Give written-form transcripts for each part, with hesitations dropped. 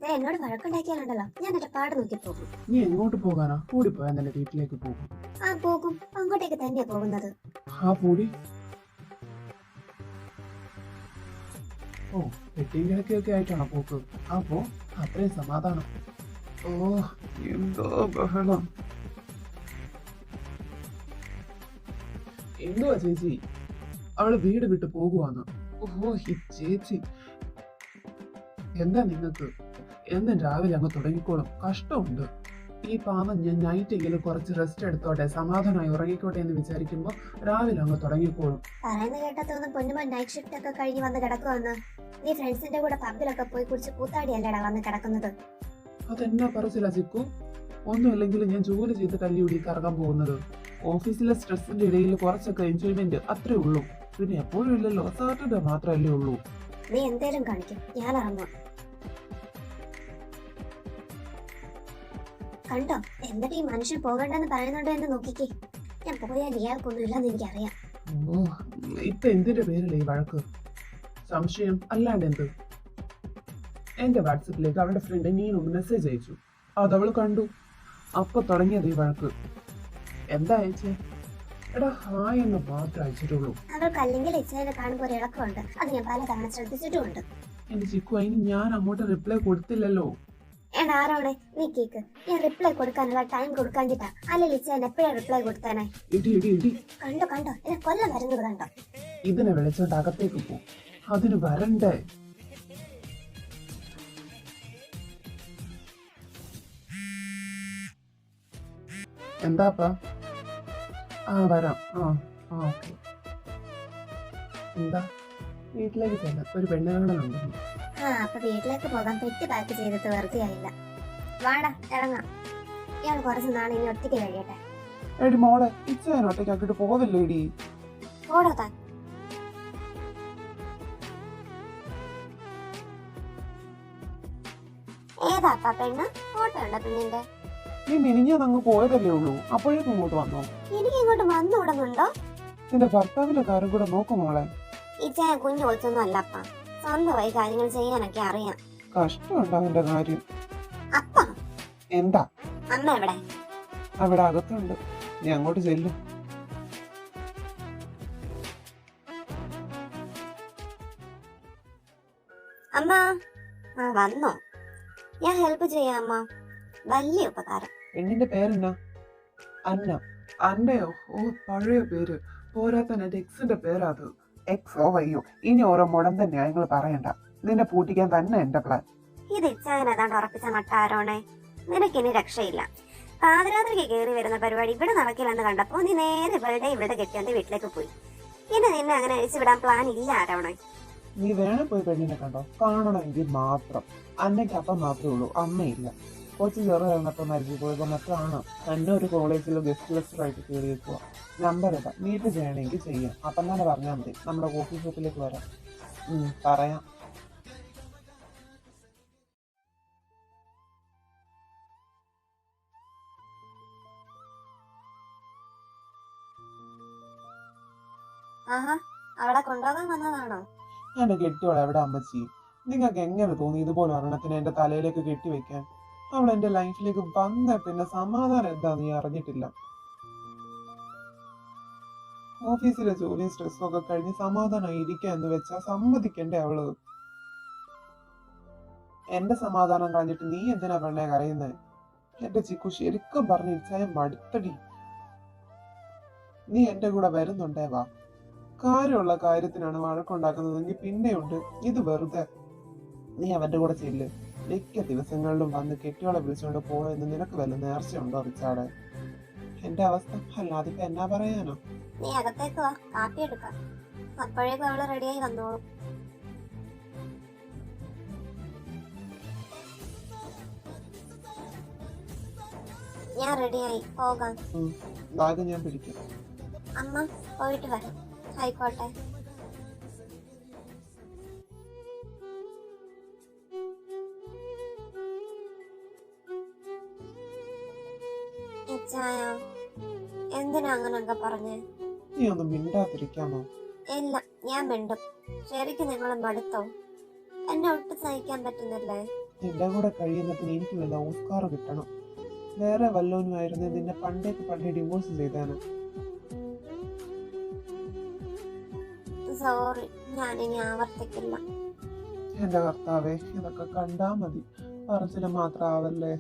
എന്നോട് വഴക്കുണ്ടാക്കിയാലുണ്ടല്ലോ ഞാൻ എന്റെ പാട് നോക്കി പോകും. നീ എങ്ങോട്ട് പോകാനാ? കൂടിപ്പോയാ നിന്റെ വീട്ടിലേക്ക് പോകും. ആ പോകും, അങ്ങോട്ടേക്ക് തന്നെയാ പോകുന്നത്. ആ പൂടി. ഓ, പെട്ടിയും കിടക്കൊക്കെ ആയിട്ടാണോ പോക്ക്? അപ്പോ അത്രയും സമാധാനം. ഓ, എന്തോ ബഹളം. എന്തുവാ ചേച്ചി? അവള് വീട് വിട്ട് പോകുവാന്ന്. ഓ, ഈ ചേച്ചി എന്താ നിങ്ങക്ക്? എന്നും രാവിലെ അങ്ങ് തുടങ്ങിക്കോളും. കഷ്ടമുണ്ട്. ഈ പാവം ഞാൻ നൈറ്റെങ്കിലും കുറച്ച് റെസ്റ്റ് എടുത്തോട്ടെ, സമാധാനമായി ഉറങ്ങിക്കോട്ടെ എന്ന് വിചാരിക്കുമ്പോ രാവിലെ അങ്ങ് തുടങ്ങിക്കോളും. പറയുന്ന കേട്ടതൊന്നും പൊന്നുമോൻ നൈറ്റ് ഷിഫ്റ്റ് ഒക്കെ കഴിഞ്ഞ് വന്ന് കിടക്കുവന്ന്. നീ ഫ്രണ്ട്സിന്റെ കൂടെ പബ്ബിലൊക്കെ പോയി കുടിച്ച് കൂത്താടിയല്ലേടാ വന്ന് കിടക്കുന്നത്. അതെന്നാ പറച്ചില്ല ചിക്കു? ഒന്നുമില്ലെങ്കിലും ഞാൻ ജോലി ചെയ്ത് കല്ലിയൂടി കറങ്ങാൻ പോകുന്നത്. ഓഫീസിലെ സ്ട്രെസ്സിന്റെ ഇടയിൽ കുറച്ചൊക്കെ എൻജോയ്മെന്റ് അത്രേ ഉള്ളൂ. പിന്നെ എപ്പോഴും ഇല്ലല്ലോ, സാറ്റർഡേ മാത്രമല്ലേ ഉള്ളൂ. നീ എന്തേലും കാണിക്കും, ഞാൻ ഇറങ്ങും. കണ്ടോ എന്നിട്ട് ഈ മനുഷ്യൻ പോകണ്ടെന്ന് പറയുന്നുണ്ടോ എന്ന് നോക്കിക്കേ. ഞാൻ പോയാൽ ഇയാൾക്കൊന്നും ഇല്ലെന്ന് എനിക്കറിയാം. ഓ, ഇപ്പൊ എന്തിന്റെ പേരില്ലേ ഈ വഴക്ക്? സംശയം അല്ലാണ്ട് എന്ത്? എന്റെ വാട്സപ്പിലേക്ക് അവളുടെ ഫ്രണ്ട് നീനൊന്ന് മെസ്സേജ് അയച്ചു. അതവള് കണ്ടു. അപ്പൊ തുടങ്ങിയത് ഈ വഴക്ക്. എന്താ അയച്ചേ? എടാ ഹായ് എന്ന് മാത്രം അയച്ചിട്ടുള്ളൂ. അവൾക്ക് അല്ലെങ്കിൽ ഇച്ചയെ കാണുമ്പോൾ ഒരു ഇളക്കമുണ്ട്. അത് ഞാൻ പലതവണ ശ്രദ്ധിച്ചിട്ടുമുണ്ട്. എന്റെ ചിക്കു, അതിന് ഞാൻ അങ്ങോട്ട് റിപ്ലൈ കൊടുത്തില്ലല്ലോ. എടാ ആരോടെ നീ കേക്ക്. ഞാൻ റിപ്ലൈ കൊടുക്കാനുള്ള ടൈം കൊടുക്കാഞ്ഞിട്ടാ. അല്ലെങ്കിൽ ഇച്ചയൻ എപ്പോഴാ റിപ്ലൈ കൊടുത്തേനെ. ഇടി ഇടി ഇടി. കണ്ടോ കണ്ടോ എന്നെ കൊല്ലം വരുന്നത് കണ്ടോ. ഇതിനെ വിളിച്ചോണ്ട് അകത്തേക്ക് പോ. അതിന് വരണ്ടേ? എന്താപ്പാ? ആ വരാം. ഓക്കെ. എന്താ? വീട്ടിലേക്ക് ചെല്ലാം, ഒരു പെണ്ണുകാണലുണ്ട്. അപ്പൊ വീട്ടിലേക്ക് പോകാൻ പെട്ടി പാക്ക് ചെയ്തിട്ട് വെറുതെ ആയില്ല. വാടാ ഇറങ്ങാം. ഇയാൾ കുറച്ച് നാൾ ഇനി ഒറ്റയ്ക്ക് കഴിയട്ടെ. എടി മോളെ, ഇച്ചേനെ ഒറ്റയ്ക്കാക്കിട്ട് പോവില്ലേടി? ഓടോ താൻ. ഏതാപ്പാ പെണ്ണ്? ഫോട്ടോ ഉണ്ടോ പെണ്ണിന്റെ? നീ മിനിഞ്ഞാന്നങ്ങ് പോയതല്ലേ ഉള്ളൂ, അപ്പോഴേക്കും ഇങ്ങോട്ട് വന്നോ? എനിക്ക് ഇങ്ങോട്ട് വന്നു തുടങ്ങുന്നുണ്ടോ? നിന്റെ ഭർത്താവിന്റെ കാര്യം കൂടെ നോക്കും മോളെ. ഈ ചായ കുഞ്ഞു കൊച്ചൊന്നും അല്ലപ്പാ. സ്വന്തമായി കാര്യങ്ങൾ ചെയ്യാനൊക്കെ അറിയാം. കഷ്ടമുണ്ട് അവന്റെ കാര്യം. അപ്പ എന്താ? അമ്മ എവിടെ? അവിടെ അകത്തുണ്ട്. നീ അങ്ങോട്ട് ചെല്ലും. അമ്മ വന്നോ? ഞാൻ ഹെൽപ്പ് ചെയ്യാം അമ്മ. വലിയ ഉപകാരം. പെണ്ണിന്റെ പേരെന്നാ? അന്ന. അന്നയോ? ഓ, പഴയ പേര്. പോരാത്തൻ എന്റെ എക്സിന്റെ പേരാ അത്. എക്സോ വയ്യോ. ഇനി ഓരോ മുടന്ത ന്യായങ്ങൾ പറയണ്ട. നിന്നെ പൂട്ടിക്കാൻ തന്നെ എന്റെ പ്ലാൻ. ഇത് ഇച്ചായൻ ഏതാണ്ട് ഉറപ്പിച്ച മട്ടാരോണേ. നിനക്കിനി രക്ഷയില്ല. പാതിരാത്രിക്ക് കയറി വരുന്ന പരിപാടി ഇവിടെ നടക്കില്ലെന്ന് കണ്ടപ്പോ നീ നേരെ ഇവിടെ കെട്ടിയാന്റെ വീട്ടിലേക്ക് പോയി. ഇനി നിന്നെ അങ്ങനെ അഴിച്ചുവിടാൻ പ്ലാൻ ഇല്ല ആരോണേ. നീ വേണം പോയി പെണ്ണിനെ കണ്ടോ? കാണണമെങ്കിൽ മാത്രം. അന്നയ്ക്ക് അപ്പം മാത്രമേ ഉള്ളൂ, അമ്മയില്ല. കുറച്ച് ചെറുതായിരുന്നപ്പോ മരിച്ചു പോയപ്പോ മറ്റാണ്. എന്നെ ഒരു കോളേജിൽ ഗസ്റ്റ് ലെക്ചറായിട്ട് കയറി വെക്കുക. നമ്പർ ഇതാ, മീറ്റ് ചെയ്യണമെങ്കിൽ ചെയ്യാം. അപ്പം തന്നെ പറഞ്ഞാൽ മതി. നമ്മുടെ കോഫി ഷോപ്പിലേക്ക് വരാം. പറയാം. അവിടെ കൊണ്ടുപോകാൻ വന്നതാണോ? എന്റെ കെട്ടിയോളെ എവിടെ അമ്മച്ചി? നിങ്ങൾക്ക് എങ്ങനെ തോന്നി ഇതുപോലെ ഒരെണ്ണത്തിന് എന്റെ തലയിലേക്ക് കെട്ടിവെക്കാൻ? അവൾ എന്റെ ലൈഫിലേക്ക് വന്ന പിന്നെ സമാധാനം എന്താ നീ അറിഞ്ഞിട്ടില്ല. ഓഫീസിലെ ജോലിയും സ്ട്രെസ്സും ഒക്കെ കഴിഞ്ഞ് സമാധാനമായി ഇരിക്കുക എന്ന് വെച്ചാ സമ്മതിക്കണ്ടേ അവള്? എന്റെ സമാധാനം കളഞ്ഞിട്ട് നീ എന്തിനാ പെണ്ണെ കരയുന്നത്? എന്റെ ചിക്കു, ശരിക്കും പറഞ്ഞ ഇച്ചായ മടുത്തടി. നീ എന്റെ കൂടെ വരുന്നുണ്ടേ വാ. കാര്യമുള്ള കാര്യത്തിനാണ് വഴക്കുണ്ടാക്കുന്നതെങ്കിൽ പിന്നെയുണ്ട്. ഇത് വെറുതെ. നീ അവന്റെ കൂടെ ചെല്ല്. മിക്ക ദിവസങ്ങളിലും വന്ന് കെട്ടിയോളെ വിളിച്ചോണ്ട് പോയെന്ന് നിനക്ക് വല്ല നേർച്ചയുണ്ടോ റിച്ചാടെ? എന്റെ അവസ്ഥ അല്ലാതെ ഇപ്പൊ എന്നാ പറയാനോ? നീ അകത്തേക്ക് വാ, കാപ്പി എടുക്കാം. അപ്പോഴേക്കും അവള് റെഡിയായി വന്നോളൂ. ഞാൻ റെഡിയായി, പോകാം. ബാഗ് ഞാൻ പിടിക്കാം. അമ്മ പോയിട്ട് വരാം. ആയിക്കോട്ടെ. എന്തിനാ അങ്ങനൊക്കെ പറഞ്ഞേ? നീ ഒന്ന് മിണ്ടാതിരിക്കാമോ? ഇല്ല, ഞാൻ മിണ്ടും. ശരിക്കും നിങ്ങൾ മടുത്തോ? എന്നെ ഒട്ടും സഹിക്കാൻ പറ്റുന്നില്ലേ? നിന്റെ കൂടെ കഴിയുന്നതിന് എനിക്ക് വല്ല ഓസ്കാർ കിട്ടണം. വേറെ വല്ലവനുമായിരുന്നു നിന്നെ പണ്ടേ ഡിവോഴ്സ് ചെയ്താന്. സോറി, ഞാനിനി ആവർത്തിക്കില്ല. എന്റെ കർത്താവേ, ഇതൊക്കെ കണ്ടാ മതി, പറച്ചില് മാത്രം ആവല്ലേ.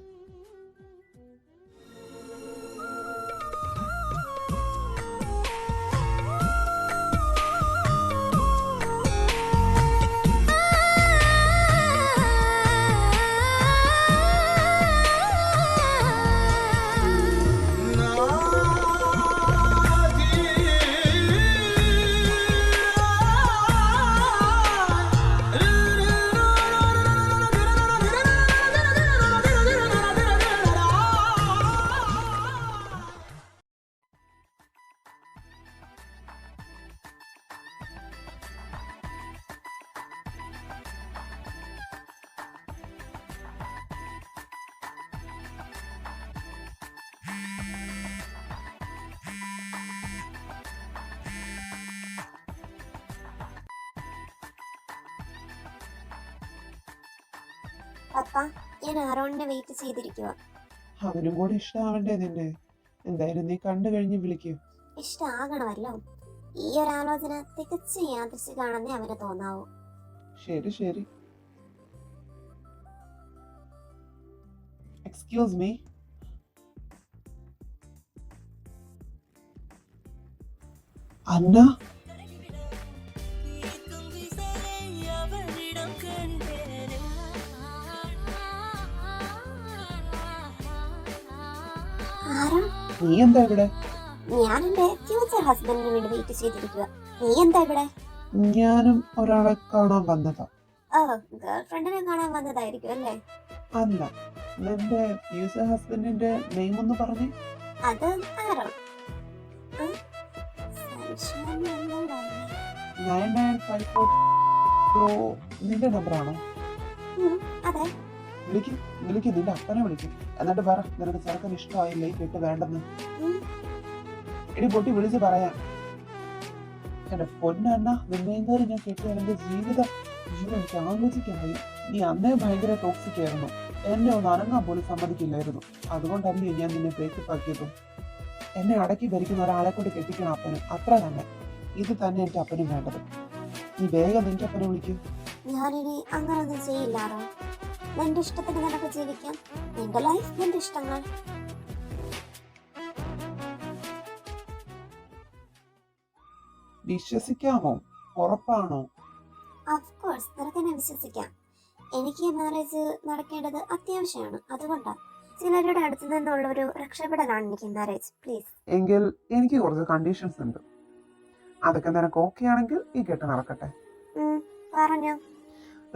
പപ്പ, ഞാൻ ആരോണിനെ വെയിറ്റ് ചെയ്തിരിക്കുക. അവനും കൂടെ ഇഷ്ടമാവണ്ടേ നിന്നെ? എന്തായാലും നീ കണ്ടു കഴിഞ്ഞ് വിളിക്കൂ. ഇഷ്ടമാകണമല്ലോ. ഈ ഒരു ആലോചന തികച്ചും യാദൃശ്ചികമാണെന്നേ അവന് തോന്നാവൂ. ശരി ശരി. Excuse me. അന്ന, ആരാ? നീ എന്താ ഇവിടെ? ഞാൻ എന്റെ ഫ്യൂച്ചർ ഹസ്ബൻഡിന് വേണ്ടി വെയിറ്റ് ചെയ്തിരിക്കുക. നീ എന്താ ഇവിടെ? ഞാനും ഒരാളെ കാണാൻ വന്നതാ. ഓ, ഗേൾ ഫ്രണ്ടിനെ കാണാൻ വന്നതായിരിക്കും അല്ലേ? അല്ല, നിന്റെ ഫ്യൂച്ചർ ഹസ്ബൻഡിന്റെ നെയിം ഒന്ന് പറഞ്ഞേ. അത് ആരോ? സംശയം എന്നോടാണ്. 9954 നിന്റെ നമ്പറാണോ? അതെ. വിളിക്ക് നിന്റെ അപ്പനെ വിളിക്കും. എന്നിട്ട് പറ നിനക്ക് ചെറുക്കൻ ഇഷ്ടമായില്ലേ, കെട്ട് വേണ്ടെന്ന്. എടി പൊട്ടി വിളിച്ച് പറയാം. എന്റെ പൊന്നണ്ണ, നിന്നേക്കാരും ഞാൻ കെട്ടിയ എന്റെ ജീവിതം എനിക്ക് ആലോചിക്കാൻ കഴിയും. നീ അന്നേ ഭയങ്കര ടോക്സിക് ആയിരുന്നു. എന്നെ ഒന്ന് അനങ്ങാൻ പോലും സമ്മതിക്കില്ലായിരുന്നു. അതുകൊണ്ടല്ലേ ഞാൻ നിന്നെ ബ്രേക്കപ്പ് ആക്കിയതും. എന്നെ അടക്കി ഭരിക്കുന്ന ഒരാളെ കൊണ്ട് കെട്ടിക്കണം അപ്പന്, അത്ര തന്നെ. ഇത് തന്നെ എന്റെ അപ്പനും വേണ്ടത്. നീ വേഗം നിന്റെ അപ്പനെ വിളിക്കും. ഞാനിനി അങ്ങനൊന്നും ചെയ്യില്ലാറോ. നിന്റെ ഇഷ്ടത്തിന് നിനക്ക് ജീവിക്കാം. നിന്റെ ലൈഫ്, നിന്റെ ഇഷ്ടങ്ങൾ. വിശ്വസിക്കാമോ? ഉറപ്പാണോ? ഓഫ് കോഴ്സ്, നിനക്ക് എന്നെ വിശ്വസിക്കാം. എനിക്ക് ഈ മാരേജ് നടക്കേണ്ടത് അത്യാവശ്യമാണ്. അതുകൊണ്ടാണ്. ചിലരുടെ അടുത്ത് നിന്നുള്ള ഒരു രക്ഷപ്പെടലാണ് എനിക്ക് മാരേജ്. പ്ലീസ്. എങ്കിൽ എനിക്ക് കുറച്ച് കണ്ടീഷൻസ് ഉണ്ട്. അതൊക്കെ നിനക്ക് ഓക്കെ ആണെങ്കിൽ ഈ കെട്ട് നടക്കട്ടെ. പറഞ്ഞു.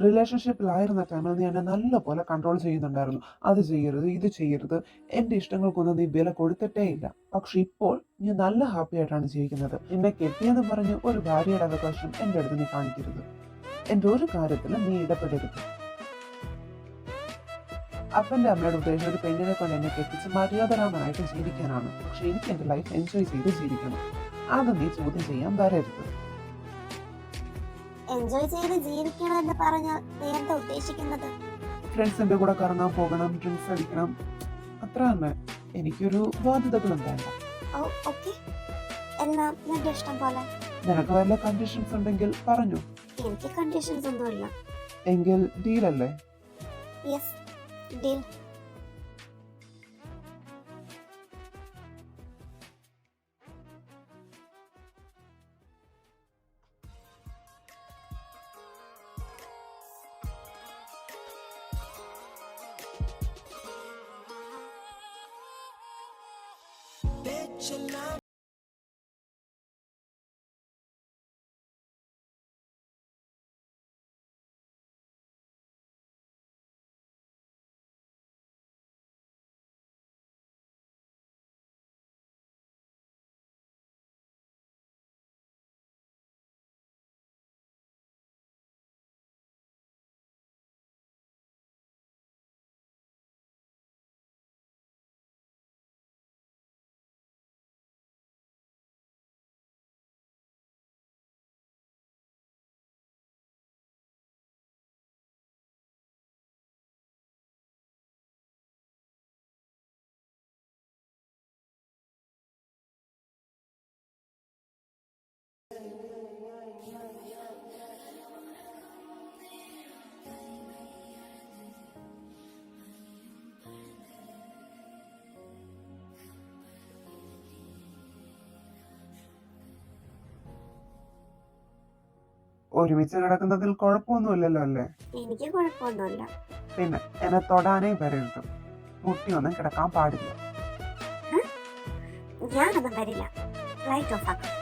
റിലേഷൻഷിപ്പിലായിരുന്ന ടൈമിൽ നീ എന്നെ നല്ലപോലെ കൺട്രോൾ ചെയ്യുന്നുണ്ടായിരുന്നു. അത് ചെയ്യരുത്, ഇത് ചെയ്യരുത്. എന്റെ ഇഷ്ടങ്ങൾക്കൊന്നും നീ വില കൊടുത്തിട്ടേ ഇല്ല. പക്ഷെ ഇപ്പോൾ നീ നല്ല ഹാപ്പി ആയിട്ടാണ് ജീവിക്കുന്നത്. എന്നെ കെട്ടിയെന്ന് പറഞ്ഞ് ഒരു ഭാര്യയുടെ അവകാശം എന്റെ അടുത്ത് നീ കാണിക്കരുത്. എന്റെ ഒരു കാര്യത്തിലും നീ ഇടപെടരുത്. അപ്പന്റെ അമ്മയുടെ ഉദ്ദേശം ഒരു പെണ്ണിനെ കൊണ്ട് എന്നെ കെട്ടിച്ച് മര്യാദരാമനായിട്ട് ജീവിക്കാനാണ്. പക്ഷെ എനിക്ക് എന്റെ ലൈഫ് എൻജോയ് ചെയ്ത് ജീവിക്കണം. അത് നീ ചോദ്യം ചെയ്യാൻ വരരുത്. എൻജോയ് ചെയ്ത് ജീവിക്കണം എന്ന് പറഞ്ഞാൽ നീ എന്താ ഉദ്ദേശിക്കുന്നത്? ഫ്രണ്ട്സിന്റെ കൂടെ കറങ്ങാൻ പോകണം, ഡ്രിങ്ക്സ് അടിക്കണം, അത്ര തന്നെ. എനിക്കൊരു ബാധ്യതകളും വേണ്ട. ഓ, ഓക്കെ. എല്ലാം നിന്റെ ഇഷ്ടം പോലെ. നിനക്ക് വല്ല കണ്ടീഷൻസ് ഉണ്ടെങ്കിൽ പറഞ്ഞു. എനിക്ക് കണ്ടീഷൻസ് ഒന്നുമില്ല. എങ്കിൽ ഡീലല്ലേ? Yes, deal. Bet your love. ഒരുമിച്ച് കിടക്കുന്നതിൽ കുഴപ്പമൊന്നുമില്ലല്ലോ അല്ലേ? എനിക്ക് കുഴപ്പമൊന്നുമില്ല. പിന്നെ എന്നെ തൊടാനേ വരരുത്. മുട്ടിയൊന്നും കിടക്കാൻ പാടില്ല. ഞാനൊന്നും വരില്ല. ലൈറ്റ് ഓഫ് ആക്കാം.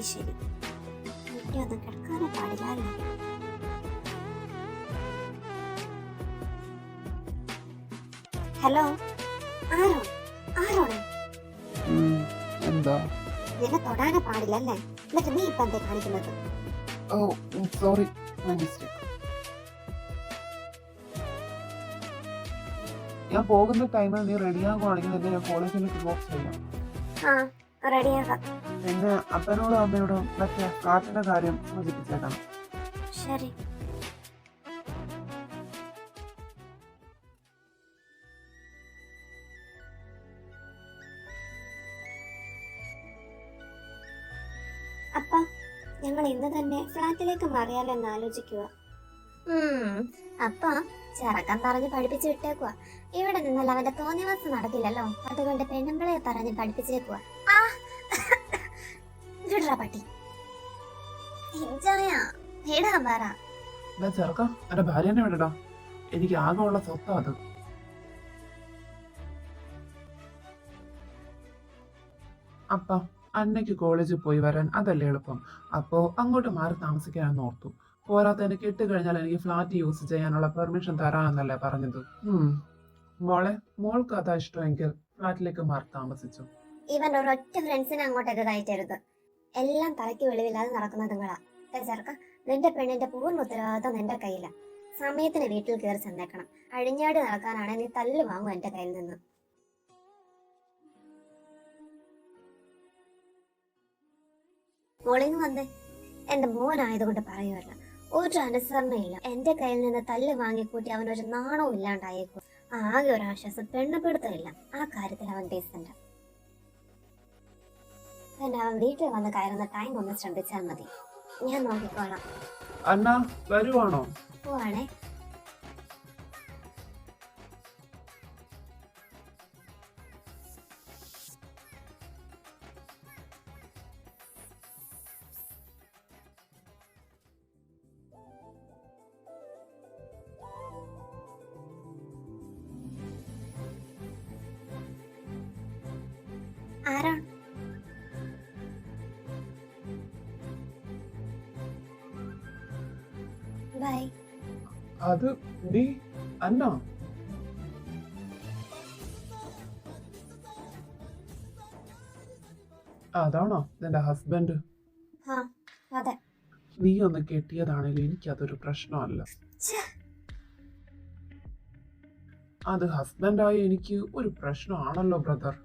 ശരി, മുട്ടിയൊന്നും കിടക്കാനേ പാടില്ല അല്ലേ? Hello, Aaron? എന്താ? നിന്നെ തൊടാനേ പാടില്ലല്ലേ? എന്നിട്ട് നീ ഇപ്പൊ എന്താ കാണിക്കുന്നത്? ഓ സോറി, മൈ മിസ്റ്റേക്ക്. ഞാൻ പോകുന്ന ടൈമിൽ നീ റെഡിയാകുവാണെങ്കിൽ നിന്നെ ഞാൻ കോളേജിലേക്ക് ഡ്രോപ്പ് ചെയ്യാം. ആ, റെഡിയാകാം. പിന്നെ അപ്പനോടും അമ്മയോടും മറ്റേ ഫ്ലാറ്റിന്റെ കാര്യം സൂചിപ്പിച്ചേക്കണം. ശരി. അപ്പ, ഞങ്ങൾ ഇന്ന് തന്നെ ഫ്ലാറ്റിലേക്ക് മാറിയാലോ എന്ന് ആലോചിക്കുക. അപ്പ ചെറുക്കൻ പറഞ്ഞ് പഠിപ്പിച്ചു വിട്ടേക്കുക. ഇവിടെ നിന്നാൽ അവന്റെ തോന്നിയവാസം നടക്കില്ലല്ലോ. അതുകൊണ്ട് പെണ്ണുമ്പളെ പറഞ്ഞ് പഠിപ്പിച്ചേക്കുക. പട്ടി ചെറുക്ക, എന്റെ ഭാര്യനെ വിടടാ. എനിക്ക് ആകെ ഉള്ള സ്വത്താ അത്. അപ്പ, അന്നയ്ക്ക് കോളേജിൽ പോയി വരാൻ അതല്ലേ എളുപ്പം. അപ്പോ അങ്ങോട്ട് മാറി താമസിക്കാനെന്ന് ഓർത്തു. പോരാത്തതിന് കിട്ടിക്കഴിഞ്ഞാൽ എനിക്ക് ഫ്ലാറ്റ് യൂസ് ചെയ്യാനുള്ള പെർമിഷൻ തരാമെന്നല്ലേ പറഞ്ഞത്. മോളെ, മോൾക്ക് അതാ ഇഷ്ടമെങ്കിൽ ഫ്ലാറ്റിലേക്ക് മാറി താമസിച്ചു. ഇവൻ ഒരൊറ്റ ഫ്രണ്ട്സിനെ അങ്ങോട്ടേക്ക് കയറ്റരുത്. എല്ലാം തലയ്ക്ക് വെളിവില്ലാതെ നടക്കുന്നത് നിങ്ങളാ. ചെറുക്ക, നിന്റെ പെണ്ണിന്റെ പൂർണ്ണ ഉത്തരവാദിത്വം നിന്റെ കയ്യില. സമയത്തിന് വീട്ടിൽ കയറി ചെന്നേക്കണം. അഴിഞ്ഞാടി നടക്കാനാണ് നീ തല്ല് വാങ്ങും എന്റെ കയ്യിൽ നിന്ന്. മോളിങ് വന്നേ. എന്റെ മോനായതുകൊണ്ട് പറയുമല്ല, ഒരു അനുസരണയില്ല. എന്റെ കയ്യിൽ നിന്ന് തല്ല് വാങ്ങിക്കൂട്ടി അവനൊരു നാണവും ഇല്ലാണ്ടായേക്കും. ആകെ ഒരു ആശ്വാസം, പെണ്ണുപിടുത്തമില്ല. ആ കാര്യത്തിൽ അവൻ ഡീസന്റ്. പിന്നെ അവൻ വീട്ടിൽ വന്ന് കയറുന്ന ടൈം ഒന്ന് ശ്രദ്ധിച്ചാൽ മതി. ഞാൻ നോക്കിക്കോളാം. അണ്ണാ വരുവാണോ? പോവാണേ. ആരാണ്? ബൈ. അത് ഡി അന്ന. അതാണോ നിന്റെ ഹസ്ബൻഡ്? അതെ. നീ ഒന്ന് കെട്ടിയതാണെങ്കിലും എനിക്കതൊരു പ്രശ്നമല്ല. അത് ഹസ്ബൻഡായി എനിക്ക് ഒരു പ്രശ്നമാണല്ലോ ബ്രദർ.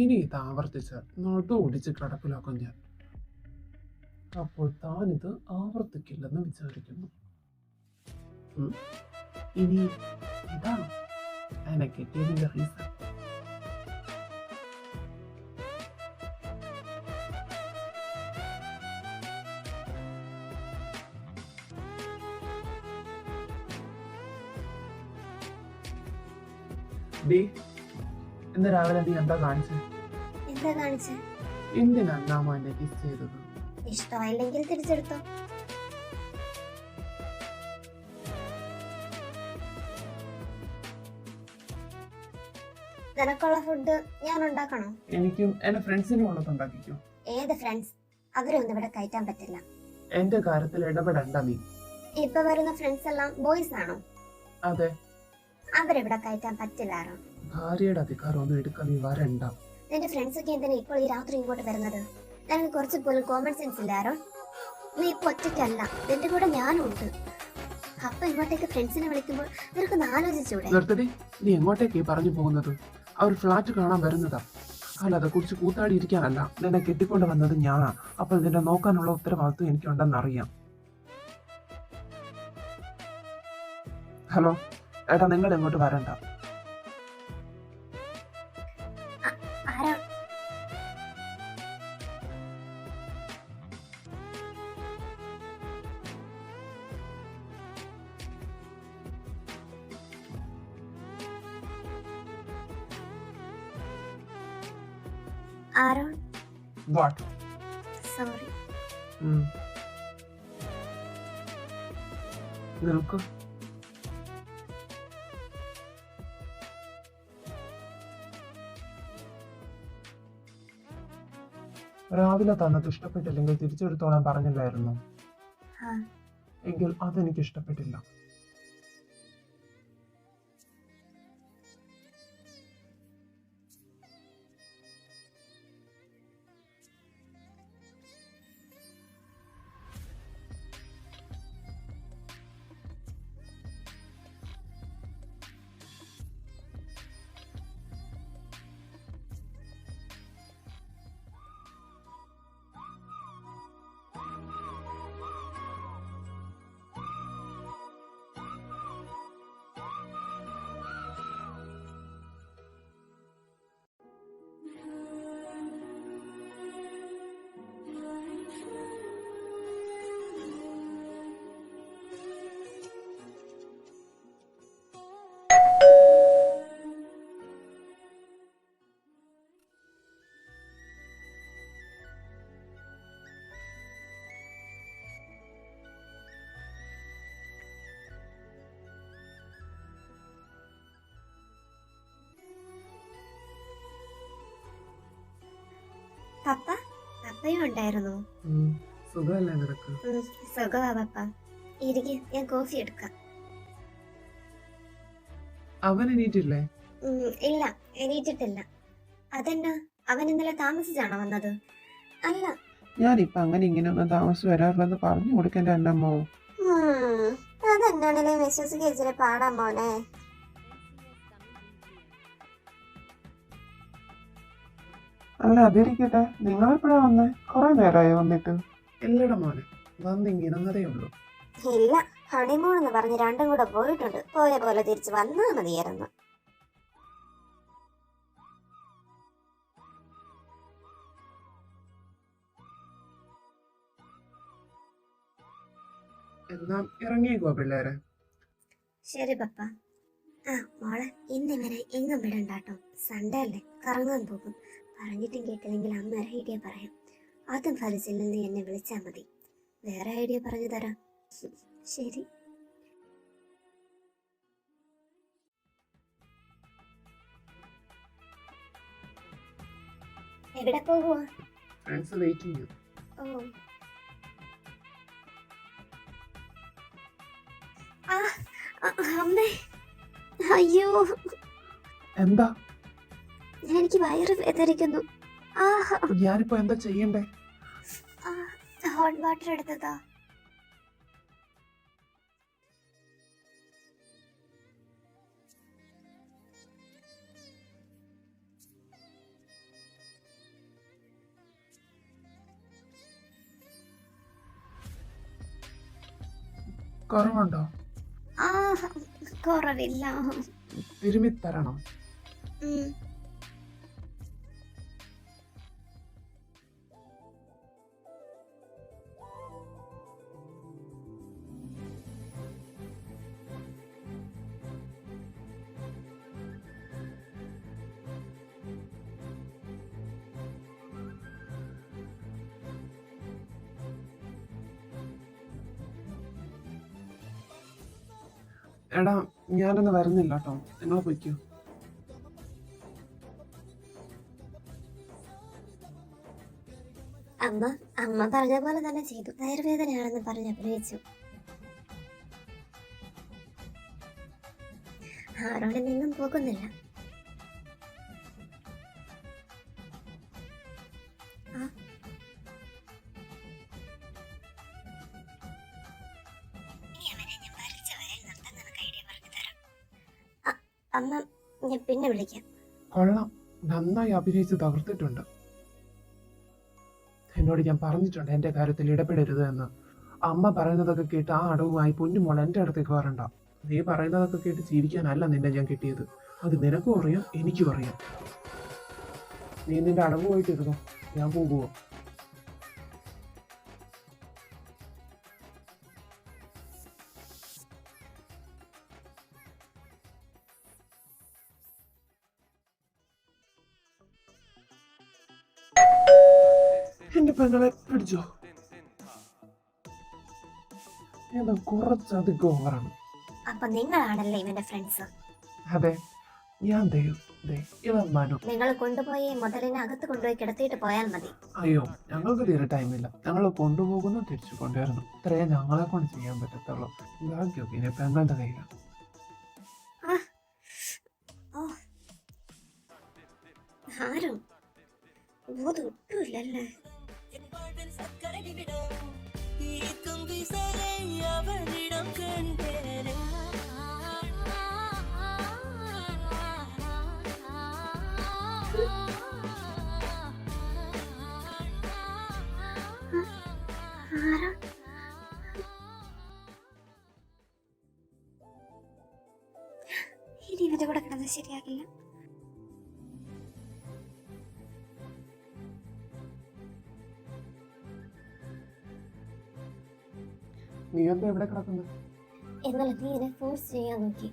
ഇനി ഇത് ആവർത്തിച്ചാൽ നടു ഒടിച്ച് കിടപ്പിലാക്കും ഞാൻ. അപ്പോൾ താനിത് ആവർത്തിക്കില്ലെന്ന് വിചാരിക്കുന്നു. ഇനി ഇതാണ് എന്നെ കെട്ടിയതിന്റെ റീസൺ. ഇന്ന് രാവിലെ നീ എന്താ കാണിച്ചത്? എന്തിനാ എന്നെ കിസ് ചെയ്തത്? ഇഷ്ടമായില്ലെങ്കിൽ തിരിച്ചെടുത്തോ. നിനക്കുള്ള ഫുഡ് ഞാൻ ഉണ്ടാക്കണോ? എനിക്കും എന്റെ ഫ്രണ്ട്സിനും ഉള്ളത് ഉണ്ടാക്കിക്കോ. ഏത് ഫ്രണ്ട്സ്? അവരൊന്നും ഇവിടെ കയറ്റാൻ പറ്റില്ല. എന്റെ കാര്യത്തിൽ ഇടപെടണ്ട നീ. ഇപ്പൊ വരുന്ന ഫ്രണ്ട്സ് എല്ലാം ബോയ്സ് ആണോ? അതെ. അവരിവിടെ കയറ്റാൻ പറ്റില്ലാറോ? ഭാര്യയുടെ അധികാരം ഒന്നും എടുക്കാൻ നീ വരണ്ട. നിന്റെ ഫ്രണ്ട്സ് ഒക്കെ എന്തിനാ ഇപ്പോൾ ഈ രാത്രി ഇങ്ങോട്ട് വരുന്നത്? നിനക്ക് കുറച്ച് പോലും കോമൺ സെൻസ് ഇല്ലാരോ? നീ ഇപ്പൊ ഒറ്റയ്ക്കല്ല, നിന്റെ കൂടെ ഞാനും ഉണ്ട്. അപ്പൊ ഇങ്ങോട്ടേക്ക് ഫ്രണ്ട്സിനെ വിളിക്കുമ്പോൾ നിനക്കൊന്ന് ആലോചിച്ചൂടെ? നിർത്തടി, നീ എങ്ങോട്ടേക്ക് പറഞ്ഞു പോകുന്നത്? അവർ ഫ്ലാറ്റ് കാണാൻ വരുന്നതാ. അല്ലാതെ കുറിച്ച് കൂത്താടി ഇരിക്കാനല്ല. നിന്നെ കെട്ടിക്കൊണ്ട് വന്നത് ഞാനാ. അപ്പോൾ നിന്നെ നോക്കാനുള്ള ഉത്തരവാദിത്വം എനിക്കുണ്ടെന്ന് അറിയാം. ഹലോ, ഏട്ടാ നിങ്ങൾ ഇങ്ങോട്ട് വരണ്ട. ആരാ? ആരോ? വാട്ട്? സോറി. നിൽക്കൂ. രാവിലെ തന്നത് ഇഷ്ടപ്പെട്ടില്ലെങ്കിൽ തിരിച്ചെടുത്തോളാൻ പറഞ്ഞില്ലായിരുന്നു? ആ. എങ്കിൽ അതെനിക്ക് ഇഷ്ടപ്പെട്ടില്ല. പപ്പ? പപ്പയും ഉണ്ടായിരുന്നു? സുഖമല്ലേ നിനക്ക്? സുഖമാ പപ്പ. ഇരിക്ക്, ഞാൻ കോഫി എടുക്കാം. അവൻ എണീറ്റില്ലേ? ഇല്ല, എണീറ്റിട്ടില്ല. അതെന്നാ, അവൻ ഇന്നലെ താമസിച്ചാണോ വന്നത്? അല്ല. ഞാനിപ്പൊ അങ്ങനെ ഇങ്ങനെ ഒന്നും താമസിച്ച് വരാറില്ലെന്ന് പറഞ്ഞു കൊടുക്കേണ്ട എൻ്റെ അമ്മോ. അതെന്നാണല്ലേ വിശ്വസിക്കാൻ ഇച്ചിരി പാടാ മോനെ. അല്ല അതിരിക്കട്ടെ, നിങ്ങളെപ്പോഴാ വന്നേ? കുറെ നേരമായി വന്നിട്ട്. ഇല്ലട മോനെ, വന്നിങ്ങിരുന്നതേ ഉള്ളൂ. ഇല്ല, ഹണിമൂൺ എന്ന് പറഞ്ഞ് രണ്ടും കൂടെ പോയിട്ടുണ്ട്. പോയ പോലെ തിരിച്ചു വന്നാ മതിയായിരുന്നു. എന്നാ ഇറങ്ങിയേക്കോ പിള്ളേരെ? ശരി പപ്പ. ആ മോളെ, ഇന്നിങ്ങനെ എങ്ങും വിടണ്ടാട്ടോ. സൺഡേ അല്ലേ, കറങ്ങാൻ പോകും. പറഞ്ഞിട്ടും കേട്ടില്ലെങ്കിൽ അമ്മ ഒരു ഐഡിയ പറയാം. അതും ഫലിച്ചില്ലെന്ന് എന്നെ വിളിച്ചാൽ മതി. വേറെ ഐഡിയ പറഞ്ഞു തരാം. ശരി. എവിടെ പോകുവാ? Friends waiting. ഓ. അമ്മേ, അയ്യോ, എന്താ? എനിക്ക് വയറ് വേദനിക്കുന്നു. ഞാനിപ്പോ എന്താ ചെയ്യണ്ടേ? ഹോട്ട് വാട്ടർ എടുത്തതാ. കുറവുണ്ടോ? കുറവില്ല. തിരുമ്മി തരണം. എടാ, ഞാനൊന്ന് വരുന്നില്ല കേട്ടോ, നിങ്ങൾ പോയിക്കോ. അമ്മ പറഞ്ഞ പോലെ തന്നെ ചെയ്തു. വയറുവേദനയാണെന്ന് പറഞ്ഞ് അഭിനയിച്ചു. ആരോടെ നിന്നും പോകുന്നില്ല. അമ്മ, ഞാൻ പിന്നെ വിളിക്കാം. കൊള്ളാം, നന്നായി അഭിനയിച്ച് തകർത്തിട്ടുണ്ട്. എന്നോട് ഞാൻ പറഞ്ഞിട്ടുണ്ട് എന്റെ കാര്യത്തിൽ ഇടപെടരുത് എന്ന്. അമ്മ പറയുന്നതൊക്കെ കേട്ട് ആ അടവുമായി പൊന്നുമോൾ എന്റെ അടുത്തേക്ക് വരണ്ട. നീ പറയുന്നതൊക്കെ കേട്ട് ചിരിക്കാനല്ല നിന്നെ ഞാൻ കിട്ടിയത്. അത് നിനക്കും അറിയാം, എനിക്കും അറിയാം. നീ നിന്റെ അടവ് പോയിട്ടിരുന്നോ, ഞാൻ പോകുമോ? എന്റെ പെങ്ങളെ പിടിച്ചോ? എന്താ കുറച്ചധികം ഓവറാണ്. അപ്പൊ നിങ്ങളാണല്ലേ ഇവന്റെ ഫ്രണ്ട്സ്? അതെ, ഞാൻ ഇവൻ മനു. നിങ്ങൾ കൊണ്ടുപോയി മുതലിനെ അകത്ത് കൊണ്ടുപോയി കിടത്തിയിട്ട് പോയാൽ മതി. അയ്യോ, ഞങ്ങൾക്ക് തീരെ ടൈമില്ല. ഞങ്ങൾ കൊണ്ടുപോകുന്നു, തിരിച്ചു കൊണ്ടുവരുന്നു. ഇത്രയേ ഞങ്ങളെ കൊണ്ട് ചെയ്യാൻ പറ്റത്തുള്ളൂ. ഭാഗ്യമൊക്കെ ഇനി പെങ്ങളുടെ കയ്യിലാണ്. ആരും ഒട്ടുമില്ലല്ലേ? ഇനി ഇവന്റെ കൂടെ കിടന്നത് ശരിയാകില്ല. നീ എന്താ ഇവിടെ കിടക്കുന്നത്? എന്നാലും നീ എന്നെ ഫോഴ്സ് ചെയ്യാൻ നോക്കി.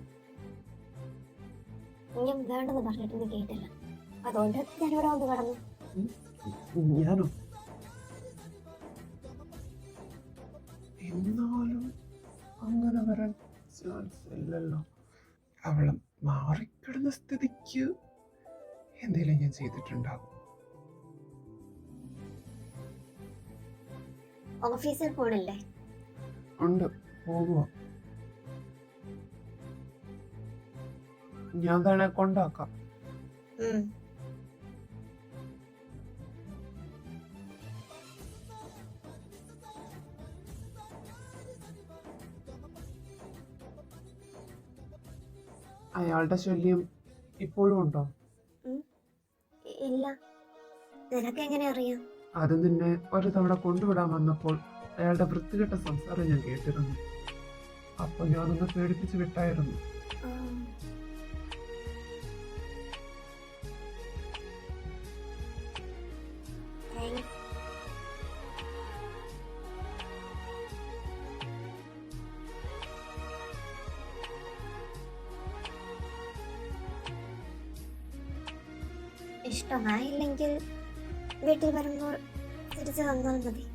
ഞാൻ വേണ്ടെന്ന് പറഞ്ഞിട്ട് നീ കേട്ടില്ല. അതുകൊണ്ട് ഞാനിവിടെ വന്ന് കടന്നു. ഞാനോ? എന്നാലും അങ്ങനെ വരാൻ ചാൻസ് ഇല്ലല്ലോ. അവളെ മാറിക്കിടുന്ന സ്ഥിതിക്ക് എന്തെങ്കിലും ഞാൻ ചെയ്തിട്ടുണ്ടാവും. ഓഫീസിൽ പോണില്ലേ? ഉണ്ട്, പോകുക. ഞാൻ തന്നെ കൊണ്ടാക്കാം. അയാളുടെ ശല്യം ഇപ്പോഴും ഉണ്ടോ? ഇല്ല. നിനക്ക് എങ്ങനെ അറിയാം? അത് നിന്നെ ഒരു തവണ കൊണ്ടുവിടാൻ വന്നപ്പോൾ അയാളുടെ വൃത്തികെട്ട സംസാരം ഞാൻ കേട്ടിരുന്നു. അപ്പൊ ഞാനൊന്ന് പേടിപ്പിച്ച് വിട്ടായിരുന്നു. ഇഷ്ടമായില്ലെങ്കിൽ വീട്ടിൽ വരുമ്പോൾ തിരിച്ചു തന്നാൽ മതി.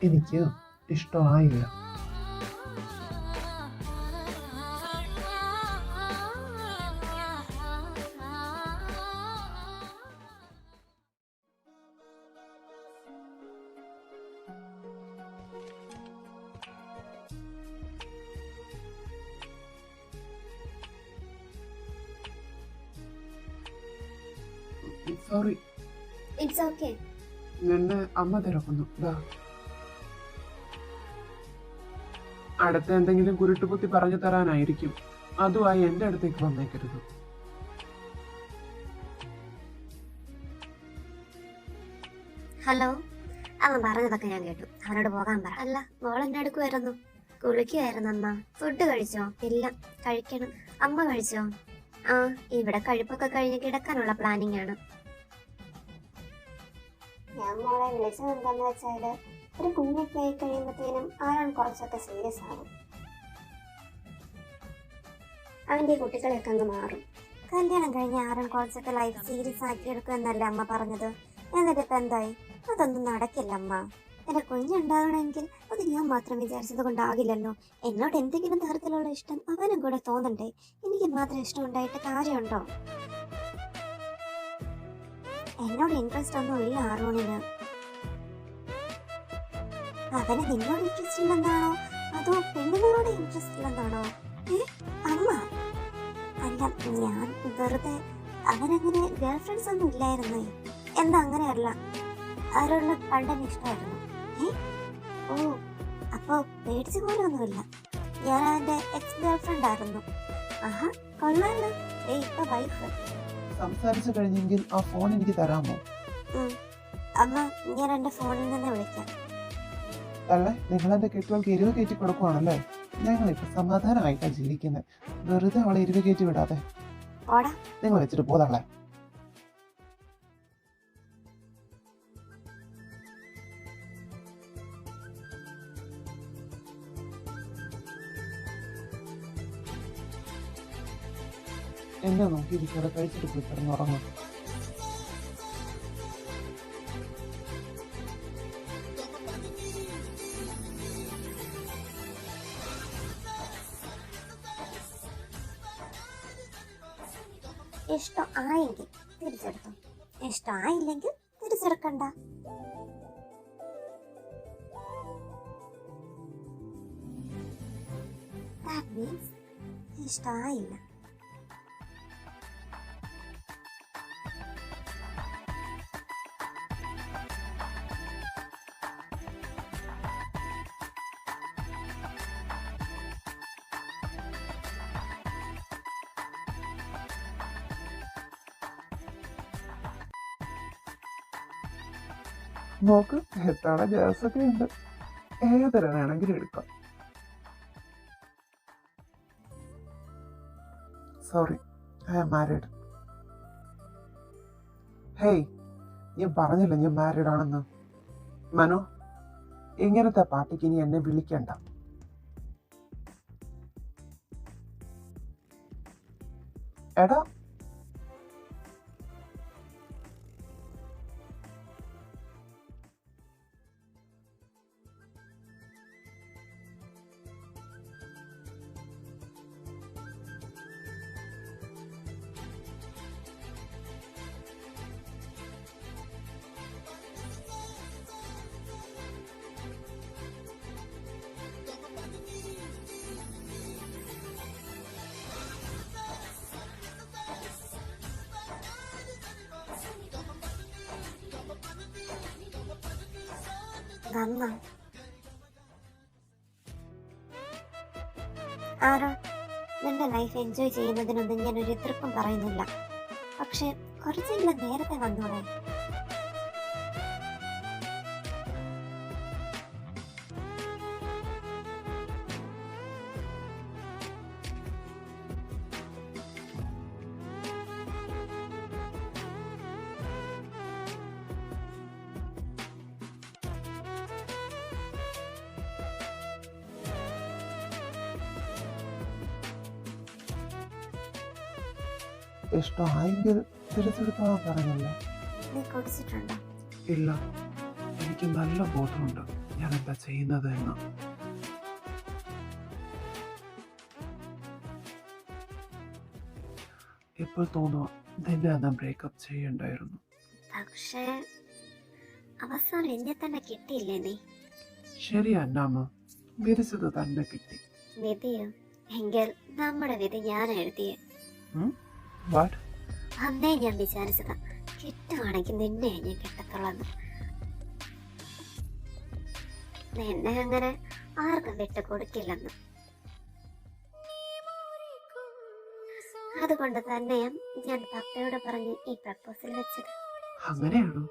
എനിക്ക് ഇഷ്ടമായില്ല. സോറി. It's okay. നിന്നെ അമ്മ തിരക്കുന്നു. അടുത്ത എന്തെങ്കിലും കുരുട്ടുകുത്തി പറഞ്ഞു തരാനായിരിക്കും. അതുമായി എന്റെ അടുത്തേക്ക് വന്നേക്കരുത്. ഹലോ. അവൻ പറഞ്ഞതൊക്കെ ഞാൻ കേട്ടു. അവനോട് പോകാൻ പറ. അല്ല, മോൾ എന്നെ അടുക്കുമായിരുന്നു. കുളിക്കുമായിരുന്നു അമ്മ. ഫുഡ് കഴിച്ചോ? ഇല്ല, കഴിക്കണം. അമ്മ കഴിച്ചോ? ആ, ഇവിടെ കഴിപ്പൊക്കെ കഴിഞ്ഞ് കിടക്കാനുള്ള പ്ലാനിങ് ആണ്. ഞാൻ മോളെ വിളിച്ചത് എന്താന്ന് വെച്ചാല്, ഒരു കുഞ്ഞൊക്കെ ആയി കഴിയുമ്പോഴത്തേനും ആരാണ് കുറച്ചൊക്കെ സീരിയസ് ആവും. അവന്റെ ഈ കുട്ടികളെയൊക്കെ അങ്ങ് മാറും. കല്യാണം കഴിഞ്ഞ് ആരാണ് കുറച്ചൊക്കെ ലൈഫ് സീരിയസ് ആക്കി എടുക്കും എന്നല്ല അമ്മ പറഞ്ഞത്. എന്നിട്ടിപ്പോ എന്തായി? അതൊന്നും നടക്കില്ല അമ്മ. എന്റെ കുഞ്ഞുണ്ടാകണമെങ്കിൽ അത് ഞാൻ മാത്രം വിചാരിച്ചത് കൊണ്ടാകില്ലല്ലോ. എന്നോട് എന്തെങ്കിലും തരത്തിലുള്ള ഇഷ്ടം അവനും കൂടെ തോന്നണ്ടേ? എനിക്ക് മാത്രം ഇഷ്ടം ഉണ്ടായിട്ട് കാര്യമുണ്ടോ? എന്നോട് ഇൻട്രസ്റ്റ് ഒന്നും ഇല്ല ആറോണിന്. അവന് നിന്നോട് ഇൻട്രസ്റ്റ് ഇല്ലെന്നാണോ അതോ പെണ്ണുങ്ങളോട് ഇൻട്രസ്റ്റ് ഇല്ലെന്നാണോ? അമ്മ അല്ല, ഞാൻ വെറുതെ അവനങ്ങനെ ഗേൾ ഫ്രണ്ട്സ് ഒന്നും ഇല്ലായിരുന്നേ. എന്താ അങ്ങനെയല്ല, ആരോടും പണ്ടെന്നെ ഇഷ്ടമായിരുന്നു. ഏ ഓ, അപ്പോ പേടിച്ചു പോലൊന്നുമില്ല. ഞാൻ അവന്റെ എക്സ് ഗേൾ ഫ്രണ്ട് ആയിരുന്നു. ആഹാ, കൊള്ളാലോ. ഇപ്പൊ വൈഫ്. സംസാരിച്ചു കഴിഞ്ഞെങ്കിൽ ആ ഫോൺ എനിക്ക് തരാമോ? അമ്മ, ഞാൻ എന്റെ ഫോണിൽ നിന്ന് വിളിക്കാം. അല്ലേ, നിങ്ങൾ എന്റെ കെട്ടുകൾക്ക് എരിവ് കയറ്റി കൊടുക്കുവാണല്ലേ? ഞങ്ങളിപ്പോ സമാധാനമായിട്ടാ ജീവിക്കുന്നത്. വെറുതെ അവളെ എരിവ് കയറ്റി വിടാതെ. ഓടാ. നിങ്ങൾ വെച്ചിട്ട് പോതള്ളേ. എന്നെ നോക്കിയിരിക്കാതെ കഴിച്ചിട്ട് പോയി കിടന്നുറങ്ങും. ഇഷ്ടം ആയെങ്കിൽ തിരിച്ചെടുത്തു, ഇഷ്ടമായില്ലെങ്കിൽ തിരിച്ചെടുക്കണ്ട. That means ഇഷ്ടമായില്ല. നോക്ക്, എത്താളെ ഗ്യാസൊക്കെ ഉണ്ട്. ഏതൊരു വേണമെങ്കിലും എടുക്കാം. Sorry, I am married. Hey, ഞാൻ പറഞ്ഞില്ല ഞാൻ മാരീഡ് ആണെന്ന്. മനു, ഇങ്ങനത്തെ പാർട്ടിക്ക് ഇനി എന്നെ വിളിക്കണ്ട. എടാ, നന്നാ. ആരോ, നിന്റെ ലൈഫ് എൻജോയ് ചെയ്യുന്നതിനൊന്നും ഞാൻ ഒരു എതിർപ്പും പറയുന്നില്ല. പക്ഷെ കുറച്ചെങ്കിലും നേരത്തെ വന്നോളെ. ഇഷ്ടമായെങ്കിൽ തിരിച്ചെടുത്തോളാൻ പറഞ്ഞില്ല. നീ കുടിച്ചിട്ടുണ്ടോ? ഇല്ല, എനിക്ക് നല്ല ബോധമുണ്ട് ഞാൻ എന്താ ചെയ്യുന്നത് എന്ന്. ഇപ്പോൾ തോന്നുക നിന്നെ അന്ന് ബ്രേക്കപ്പ് ചെയ്യണ്ടായിരുന്നു. പക്ഷേ അവസാനം എന്നെ തന്നെ കിട്ടിയില്ലേ നീ? ശരി അന്നാമ്മ, വിധിച്ചത് തന്നെ കിട്ടി. വിധിയോ? എങ്കിൽ നമ്മുടെ വിധി ഞാൻ എഴുതിയ. വാട്ട്? അന്നേ ഞാൻ വിചാരിച്ചതാ, കിട്ടുവാണെങ്കിൽ നിന്നെ ഞാൻ കിട്ടത്തുള്ളന്ന്. നിന്നെ അങ്ങനെ ആർക്കും വിട്ടു കൊടുക്കില്ലെന്ന്. അതുകൊണ്ട് തന്നെയും ഞാൻ പപ്പയോട് പറഞ്ഞ് ഈ പ്രപ്പോസൽ വെച്ചത്. അങ്ങനെയാണോ?